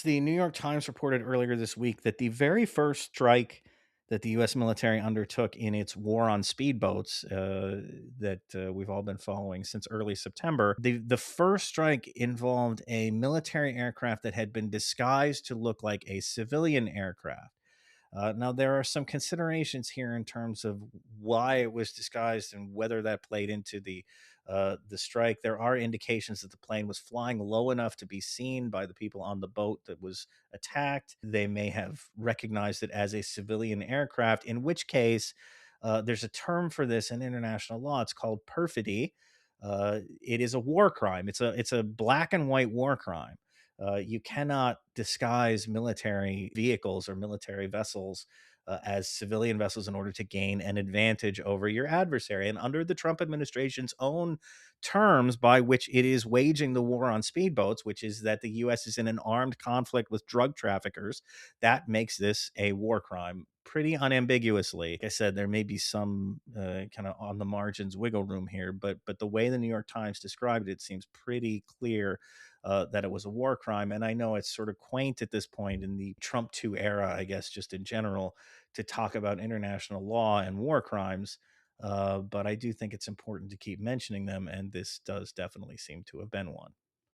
The New York Times reported earlier this week that the very first strike that the U.S. military undertook in its war on speedboats, that we've all been following since early September, the first strike involved a military aircraft that had been disguised to look like a civilian aircraft. Now, there are some considerations here in terms of why it was disguised and whether that played into the strike. There are indications that the plane was flying low enough to be seen by the people on the boat that was attacked. They may have recognized it as a civilian aircraft, in which case, there's a term for this in international law. It's called perfidy. It is a war crime. It's a black and white war crime. You cannot disguise military vehicles or military vessels as civilian vessels in order to gain an advantage over your adversary. And under the Trump administration's own terms by which it is waging the war on speedboats, which is that the U.S. is in an armed conflict with drug traffickers, that makes this a war crime pretty unambiguously. Like I said, there may be some kind of on the margins wiggle room here, but the way the New York Times described it, it seems pretty clear that it was a war crime. And I know it's sort of quaint at this point in the Trump 2 era, I guess, just in general, to talk about international law and war crimes. But I do think it's important to keep mentioning them. And this does definitely seem to have been one.